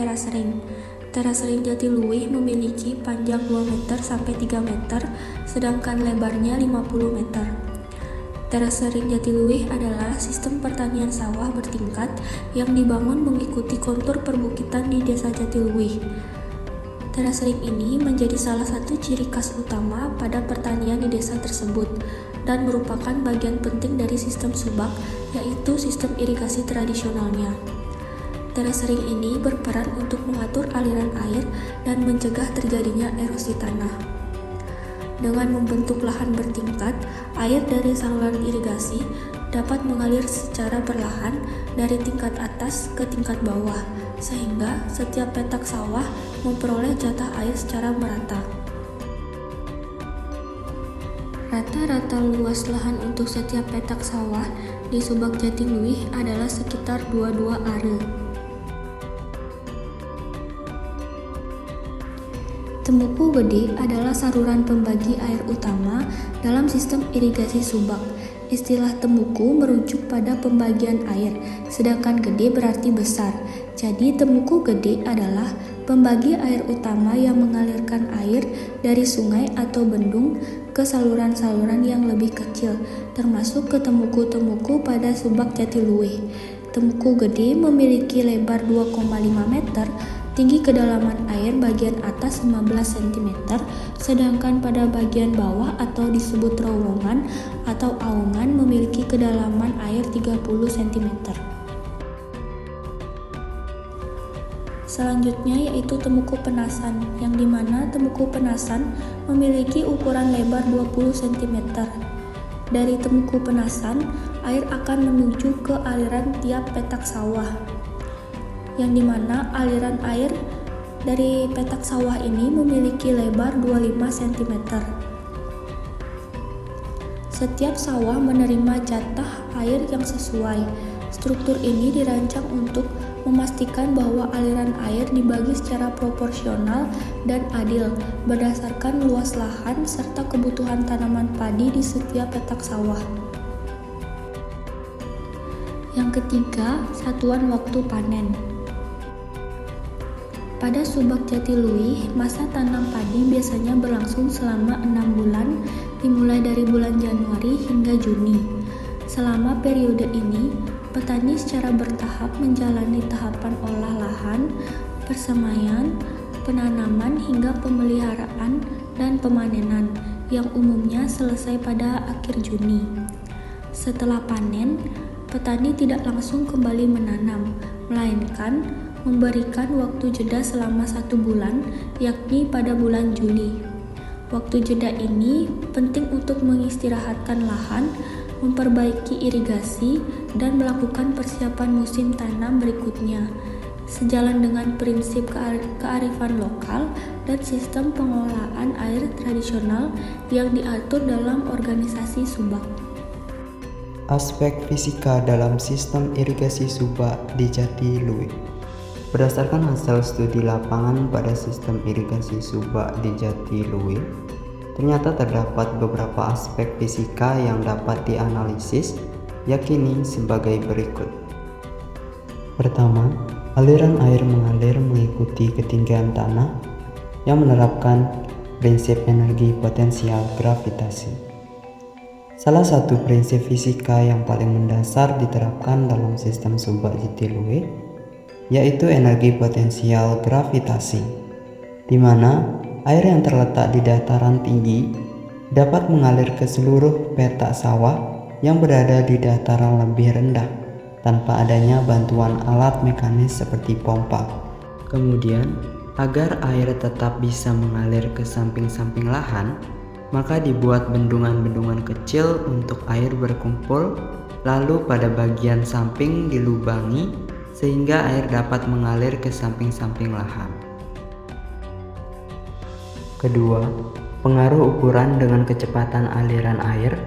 teras ring. Teras ring Jatiluwih memiliki panjang 2 meter sampai 3 meter, sedangkan lebarnya 50 meter. Teras ring Jatiluwih adalah sistem pertanian sawah bertingkat yang dibangun mengikuti kontur perbukitan di Desa Jatiluwih. Teras ring ini menjadi salah satu ciri khas utama pada pertanian di desa tersebut dan merupakan bagian penting dari sistem subak, yaitu sistem irigasi tradisionalnya. Teras ring ini berperan untuk mengatur aliran air dan mencegah terjadinya erosi tanah. Dengan membentuk lahan bertingkat, air dari saluran irigasi dapat mengalir secara perlahan dari tingkat atas ke tingkat bawah, sehingga setiap petak sawah memperoleh jatah air secara merata. Rata-rata luas lahan untuk setiap petak sawah di Subak Jatiluwih adalah sekitar 22 are. Temuku Gede adalah saluran pembagi air utama dalam sistem irigasi Subak. Istilah temuku merujuk pada pembagian air, sedangkan gede berarti besar. Jadi temuku gede adalah pembagi air utama yang mengalirkan air dari sungai atau bendung ke saluran-saluran yang lebih kecil, termasuk ke temuku-temuku pada Subak Jatiluwih. Temuku gede memiliki lebar 2,5 meter, tinggi kedalaman air bagian atas 15 cm, sedangkan pada bagian bawah atau disebut terowongan atau aungan memiliki kedalaman air 30 cm. Selanjutnya yaitu Temuku Penasan, yang dimana Temuku Penasan memiliki ukuran lebar 20 cm. Dari Temuku Penasan, air akan menuju ke aliran tiap petak sawah, yang dimana aliran air dari petak sawah ini memiliki lebar 25 cm. Setiap sawah menerima jatah air yang sesuai. Struktur ini dirancang untuk memastikan bahwa aliran air dibagi secara proporsional dan adil berdasarkan luas lahan serta kebutuhan tanaman padi di setiap petak sawah. Yang ketiga, satuan waktu panen. Pada Subak Jatiluwih, masa tanam padi biasanya berlangsung selama 6 bulan, dimulai dari bulan Januari hingga Juni. Selama periode ini, petani secara bertahap menjalani tahapan olah lahan, persemaian, penanaman hingga pemeliharaan dan pemanenan, yang umumnya selesai pada akhir Juni. Setelah panen, petani tidak langsung kembali menanam, melainkan memberikan waktu jeda selama 1 bulan, yakni pada bulan Juli. Waktu jeda ini penting untuk mengistirahatkan lahan, memperbaiki irigasi, dan melakukan persiapan musim tanam berikutnya, sejalan dengan prinsip kearifan lokal dan sistem pengelolaan air tradisional yang diatur dalam organisasi Subak. Aspek fisika dalam sistem irigasi Subak di Jatiluwih. Berdasarkan hasil studi lapangan pada sistem irigasi Subak di Jatiluwih, ternyata terdapat beberapa aspek fisika yang dapat dianalisis, yakni sebagai berikut. Pertama, aliran air mengalir mengikuti ketinggian tanah yang menerapkan prinsip energi potensial gravitasi. Salah satu prinsip fisika yang paling mendasar diterapkan dalam sistem Subak Jatiluwih yaitu energi potensial gravitasi, di mana air yang terletak di dataran tinggi dapat mengalir ke seluruh petak sawah yang berada di dataran lebih rendah tanpa adanya bantuan alat mekanis seperti pompa. Kemudian, agar air tetap bisa mengalir ke samping-samping lahan, maka dibuat bendungan-bendungan kecil untuk air berkumpul, lalu pada bagian samping dilubangi sehingga air dapat mengalir ke samping-samping lahan. Kedua, pengaruh ukuran dengan kecepatan aliran air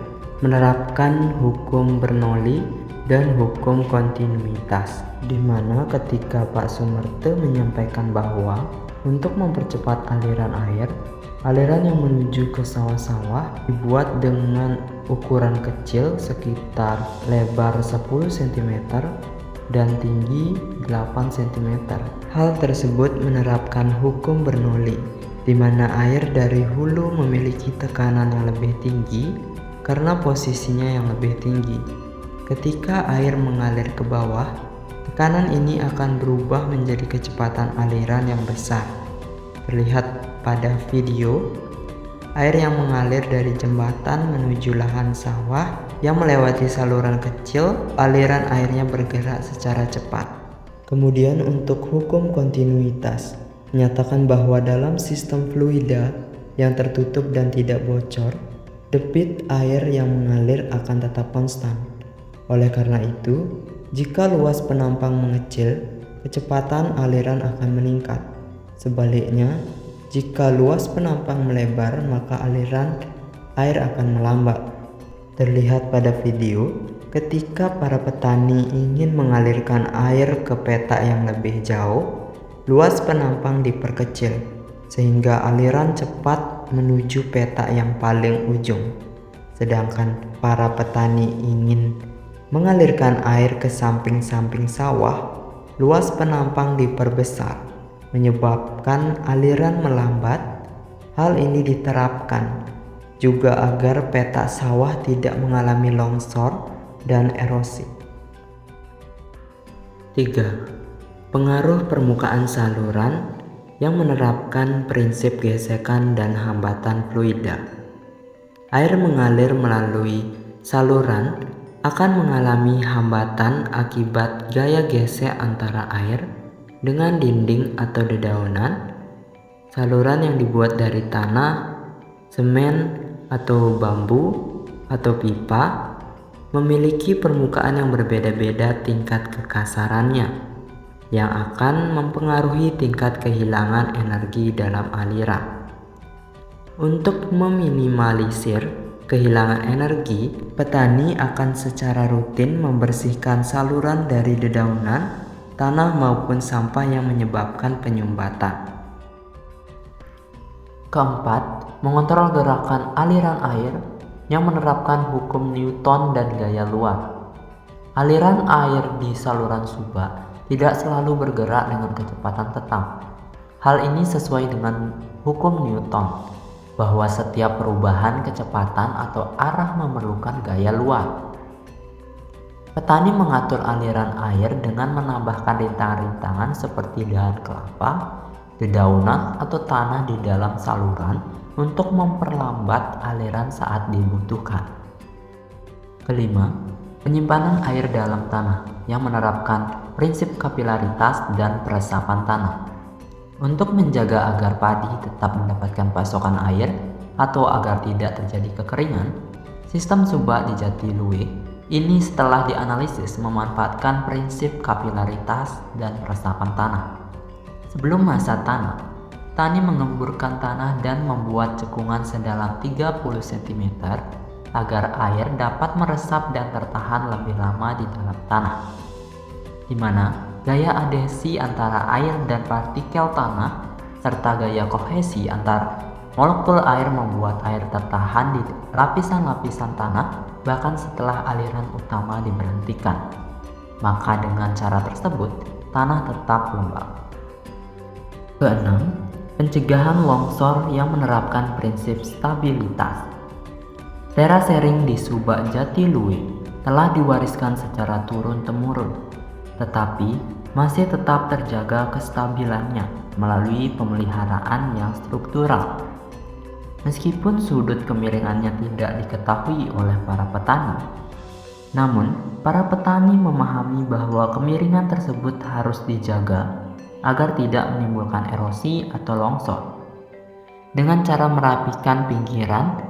menerapkan hukum Bernoulli dan hukum kontinuitas, di mana ketika Pak Sumerte menyampaikan bahwa untuk mempercepat aliran air, aliran yang menuju ke sawah-sawah dibuat dengan ukuran kecil sekitar lebar 10 cm dan tinggi 8 cm. Hal tersebut menerapkan hukum Bernoulli, di mana air dari hulu memiliki tekanan yang lebih tinggi karena posisinya yang lebih tinggi. Ketika air mengalir ke bawah, tekanan ini akan berubah menjadi kecepatan aliran yang besar. Terlihat pada video, air yang mengalir dari jembatan menuju lahan sawah yang melewati saluran kecil, aliran airnya bergerak secara cepat. Kemudian untuk hukum kontinuitas, menyatakan bahwa dalam sistem fluida yang tertutup dan tidak bocor, debit air yang mengalir akan tetap konstan. Oleh karena itu, jika luas penampang mengecil, kecepatan aliran akan meningkat. Sebaliknya, jika luas penampang melebar, maka aliran air akan melambat. Terlihat pada video, ketika para petani ingin mengalirkan air ke petak yang lebih jauh, luas penampang diperkecil, sehingga aliran cepat menuju petak yang paling ujung. Sedangkan para petani ingin mengalirkan air ke samping-samping sawah, luas penampang diperbesar, menyebabkan aliran melambat. Hal ini diterapkan juga agar petak sawah tidak mengalami longsor dan erosi. 3. Pengaruh permukaan saluran yang menerapkan prinsip gesekan dan hambatan fluida. Air mengalir melalui saluran akan mengalami hambatan akibat gaya gesek antara air dengan dinding atau dedaunan. Saluran yang dibuat dari tanah, semen, atau bambu, atau pipa memiliki permukaan yang berbeda-beda tingkat kekasarannya, yang akan mempengaruhi tingkat kehilangan energi dalam aliran. Untuk meminimalisir kehilangan energi, petani akan secara rutin membersihkan saluran dari dedaunan, tanah maupun sampah yang menyebabkan penyumbatan. Keempat, mengontrol gerakan aliran air yang menerapkan hukum Newton dan gaya luar. Aliran air di saluran subak tidak selalu bergerak dengan kecepatan tetap. Hal ini sesuai dengan hukum Newton, bahwa setiap perubahan kecepatan atau arah memerlukan gaya luar. Petani mengatur aliran air dengan menambahkan rintangan-rintangan seperti dahan kelapa, dedaunan, atau tanah di dalam saluran untuk memperlambat aliran saat dibutuhkan. Kelima, penyimpanan air dalam tanah yang menerapkan prinsip kapilaritas dan peresapan tanah. Untuk menjaga agar padi tetap mendapatkan pasokan air atau agar tidak terjadi kekeringan, sistem subak di Jatiluwe ini setelah dianalisis memanfaatkan prinsip kapilaritas dan peresapan tanah. Sebelum masa tanam, petani mengemburkan tanah dan membuat cekungan sedalam 30 cm agar air dapat meresap dan tertahan lebih lama di dalam tanah, di mana gaya adhesi antara air dan partikel tanah serta gaya kohesi antar molekul air membuat air tertahan di lapisan-lapisan tanah bahkan setelah aliran utama diberhentikan. Maka dengan cara tersebut, tanah tetap lembab. Keenam, pencegahan longsor yang menerapkan prinsip stabilitas. Terasering di Subak Jatiluwe telah diwariskan secara turun-temurun, tetapi masih tetap terjaga kestabilannya melalui pemeliharaan yang struktural. Meskipun sudut kemiringannya tidak diketahui oleh para petani, namun para petani memahami bahwa kemiringan tersebut harus dijaga agar tidak menimbulkan erosi atau longsor. Dengan cara merapikan pinggiran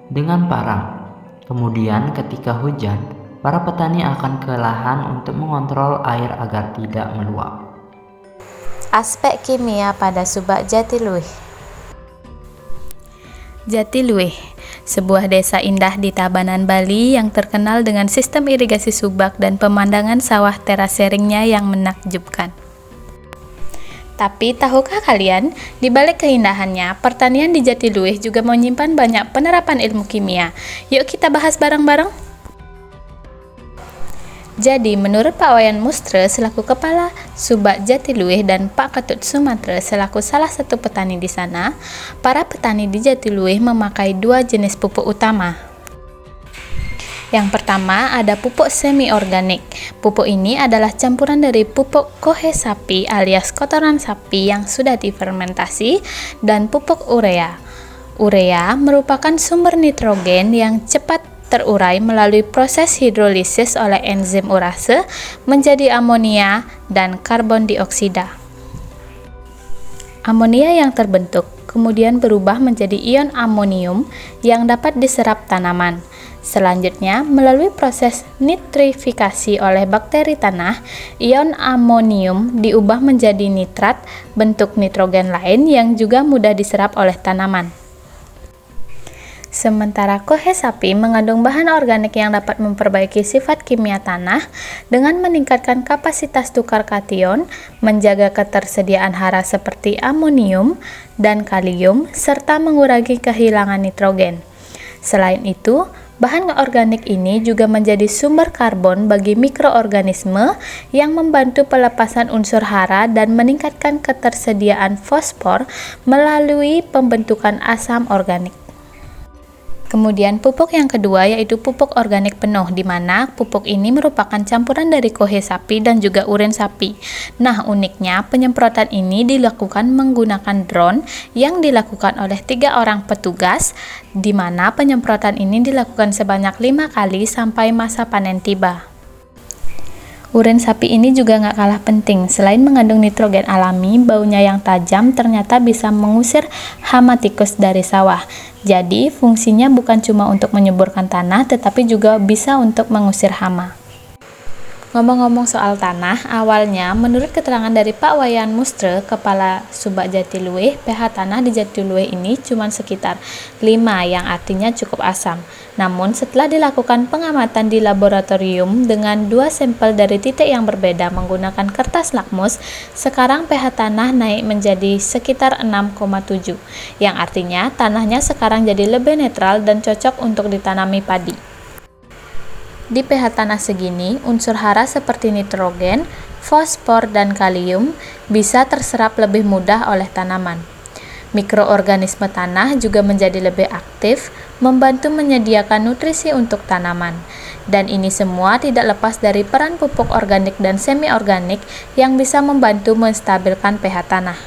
dengan parang. Kemudian ketika hujan, para petani akan ke lahan untuk mengontrol air agar tidak meluap. Aspek kimia pada Subak Jatiluwe. Jatiluwe, sebuah desa indah di Tabanan, Bali yang terkenal dengan sistem irigasi subak dan pemandangan sawah teraseringnya yang menakjubkan. Tapi tahukah kalian, di balik keindahannya, pertanian di Jatiluwe juga menyimpan banyak penerapan ilmu kimia. Yuk kita bahas bareng-bareng. Jadi, menurut Pak Wayan Mustre selaku Kepala Subak Jatiluwih dan Pak Ketut Sumatre selaku salah satu petani di sana, para petani di Jatiluwih memakai dua jenis pupuk utama. Yang pertama ada pupuk semi-organik. Pupuk ini adalah campuran dari pupuk kohe sapi alias kotoran sapi yang sudah difermentasi dan pupuk urea. Urea merupakan sumber nitrogen yang cepat terurai melalui proses hidrolisis oleh enzim urase menjadi amonia dan karbon dioksida. Amonia yang terbentuk kemudian berubah menjadi ion amonium yang dapat diserap tanaman. Selanjutnya, melalui proses nitrifikasi oleh bakteri tanah, ion amonium diubah menjadi nitrat, bentuk nitrogen lain yang juga mudah diserap oleh tanaman. Sementara kohe sapi mengandung bahan organik yang dapat memperbaiki sifat kimia tanah dengan meningkatkan kapasitas tukar kation, menjaga ketersediaan hara seperti amonium dan kalium, serta mengurangi kehilangan nitrogen. Selain itu, bahan organik ini juga menjadi sumber karbon bagi mikroorganisme yang membantu pelepasan unsur hara dan meningkatkan ketersediaan fosfor melalui pembentukan asam organik. Kemudian pupuk yang kedua yaitu pupuk organik penuh, di mana pupuk ini merupakan campuran dari kohe sapi dan juga urin sapi. Nah, uniknya penyemprotan ini dilakukan menggunakan drone yang dilakukan oleh 3 orang petugas, di mana penyemprotan ini dilakukan sebanyak 5 kali sampai masa panen tiba. Urin sapi ini juga nggak kalah penting. Selain mengandung nitrogen alami, baunya yang tajam ternyata bisa mengusir hama tikus dari sawah. Jadi, fungsinya bukan cuma untuk menyuburkan tanah, tetapi juga bisa untuk mengusir hama. Ngomong-ngomong soal tanah, awalnya menurut keterangan dari Pak Wayan Mustre, Kepala Subak Jatiluwih, pH tanah di Jatiluwih ini cuma sekitar 5 yang artinya cukup asam. Namun setelah dilakukan pengamatan di laboratorium dengan 2 sampel dari titik yang berbeda menggunakan kertas lakmus, sekarang pH tanah naik menjadi sekitar 6,7, yang artinya tanahnya sekarang jadi lebih netral dan cocok untuk ditanami padi. Di pH tanah segini, unsur hara seperti nitrogen, fosfor, dan kalium bisa terserap lebih mudah oleh tanaman. Mikroorganisme tanah juga menjadi lebih aktif, membantu menyediakan nutrisi untuk tanaman. Dan ini semua tidak lepas dari peran pupuk organik dan semi-organik yang bisa membantu menstabilkan pH tanah.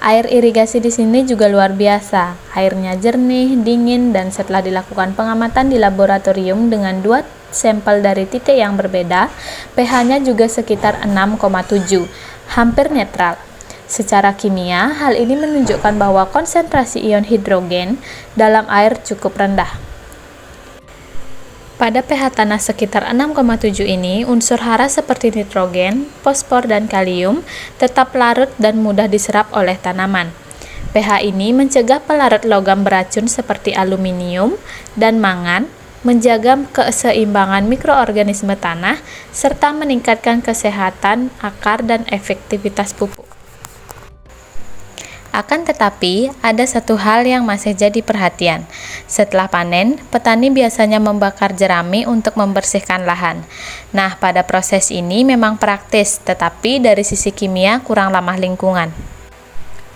Air irigasi di sini juga luar biasa. Airnya jernih, dingin, dan setelah dilakukan pengamatan di laboratorium dengan 2 sampel dari titik yang berbeda, pH-nya juga sekitar 6,7, hampir netral. Secara kimia, hal ini menunjukkan bahwa konsentrasi ion hidrogen dalam air cukup rendah. Pada pH tanah sekitar 6,7 ini, unsur hara seperti nitrogen, fosfor, dan kalium tetap larut dan mudah diserap oleh tanaman. pH ini mencegah pelarut logam beracun seperti aluminium dan mangan, menjaga keseimbangan mikroorganisme tanah, serta meningkatkan kesehatan akar dan efektivitas pupuk. Akan tetapi, ada satu hal yang masih jadi perhatian. Setelah panen, petani biasanya membakar jerami untuk membersihkan lahan. Nah, pada proses ini memang praktis, tetapi dari sisi kimia kurang ramah lingkungan.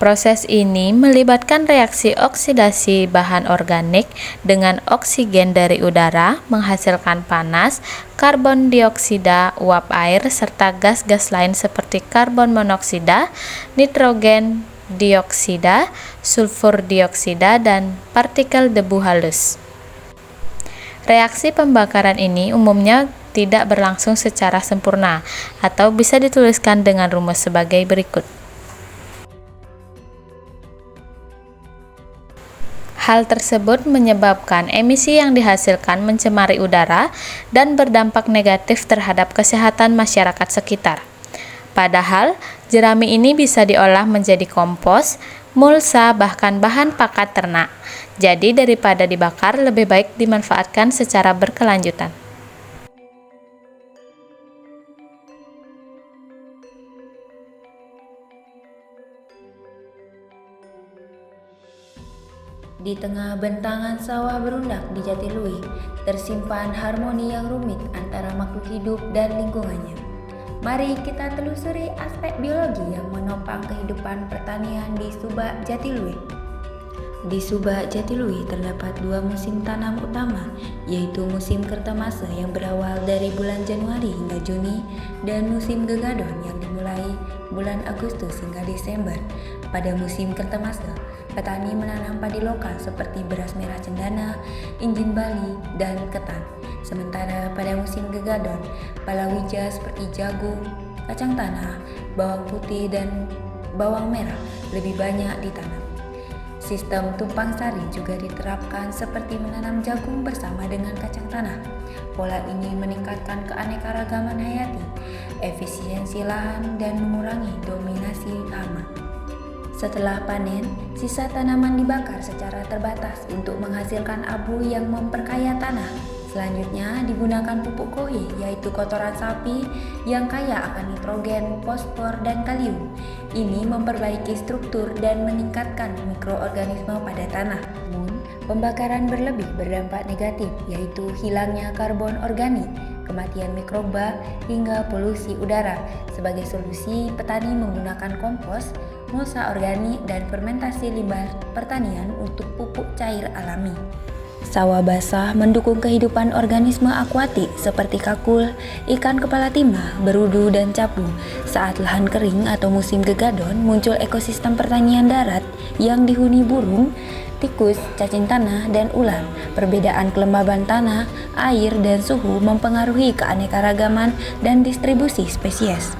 Proses ini melibatkan reaksi oksidasi bahan organik dengan oksigen dari udara, menghasilkan panas, karbon dioksida, uap air, serta gas-gas lain seperti karbon monoksida, nitrogen dioksida, sulfur dioksida, dan partikel debu halus. Reaksi pembakaran ini umumnya tidak berlangsung secara sempurna, atau bisa dituliskan dengan rumus sebagai berikut. Hal tersebut menyebabkan emisi yang dihasilkan mencemari udara dan berdampak negatif terhadap kesehatan masyarakat sekitar. Padahal, jerami ini bisa diolah menjadi kompos, mulsa, bahkan bahan pakan ternak. Jadi daripada dibakar, lebih baik dimanfaatkan secara berkelanjutan. Di tengah bentangan sawah berundak di Jatiluwih, tersimpan harmoni yang rumit antara makhluk hidup dan lingkungannya. Mari kita telusuri aspek biologi yang menopang kehidupan pertanian di Subak Jatiluwih. Di Subak Jatiluwih terdapat dua musim tanam utama, yaitu musim kertamasa yang berawal dari bulan Januari hingga Juni dan musim gegadon yang dimulai bulan Agustus hingga Desember. Pada musim kertamasa, petani menanam padi lokal seperti beras merah cendana, injin Bali, dan ketan. Sementara pada musim gegadon, palawija seperti jagung, kacang tanah, bawang putih, dan bawang merah lebih banyak ditanam. Sistem tumpang sari juga diterapkan seperti menanam jagung bersama dengan kacang tanah. Pola ini meningkatkan keanekaragaman hayati, efisiensi lahan, dan mengurangi dominasi hama. Setelah panen, sisa tanaman dibakar secara terbatas untuk menghasilkan abu yang memperkaya tanah. Selanjutnya digunakan pupuk kohi, yaitu kotoran sapi yang kaya akan nitrogen, fosfor, dan kalium. Ini memperbaiki struktur dan meningkatkan mikroorganisme pada tanah. Namun, pembakaran berlebih berdampak negatif, yaitu hilangnya karbon organik, kematian mikroba, hingga polusi udara. Sebagai solusi, petani menggunakan kompos, mulsa organik, dan fermentasi limbah pertanian untuk pupuk cair alami. Sawah basah mendukung kehidupan organisme akuatik seperti kakul, ikan kepala timah, berudu, dan capu. Saat lahan kering atau musim gegadon, muncul ekosistem pertanian darat yang dihuni burung, tikus, cacing tanah, dan ular. Perbedaan kelembaban tanah, air, dan suhu mempengaruhi keanekaragaman dan distribusi spesies.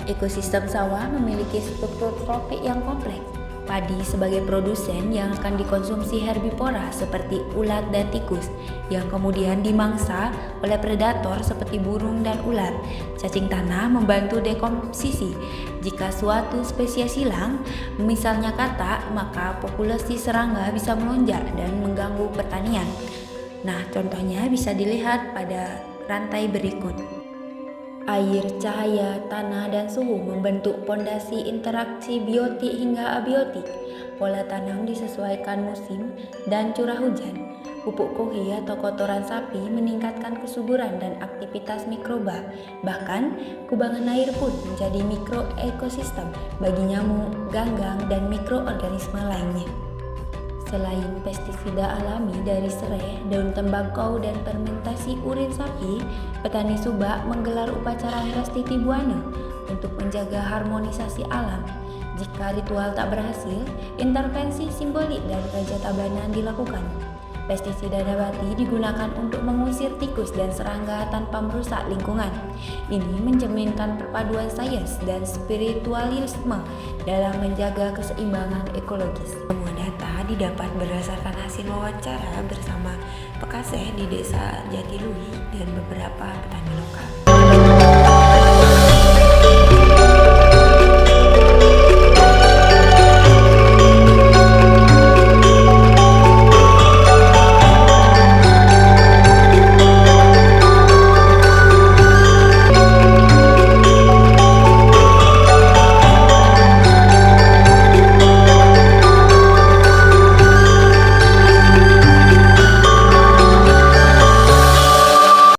Ekosistem sawah memiliki struktur tropik yang kompleks. Padi sebagai produsen yang akan dikonsumsi herbivora seperti ulat dan tikus, yang kemudian dimangsa oleh predator seperti burung dan ular. Cacing tanah membantu dekomposisi. Jika suatu spesies hilang, misalnya katak, maka populasi serangga bisa melonjak dan mengganggu pertanian. Nah, contohnya bisa dilihat pada rantai berikut. Air, cahaya, tanah, dan suhu membentuk pondasi interaksi biotik hingga abiotik. Pola tanam disesuaikan musim dan curah hujan. Pupuk kohi atau kotoran sapi meningkatkan kesuburan dan aktivitas mikroba. Bahkan, kubangan air pun menjadi mikroekosistem bagi nyamuk, ganggang, dan mikroorganisme lainnya. Selain pestisida alami dari serai, daun tembakau, dan fermentasi urin sapi, petani Subak menggelar upacara Heras Titi Buana untuk menjaga harmonisasi alam. Jika ritual tak berhasil, intervensi simbolik dan raja tabanan dilakukan. Pestisida nabati digunakan untuk mengusir tikus dan serangga tanpa merusak lingkungan. Ini mencerminkan perpaduan sains dan spiritualisme dalam menjaga keseimbangan ekologis. Semua data didapat berdasarkan hasil wawancara bersama Pekaseh di Desa Jatiluwih dan beberapa petani lokal.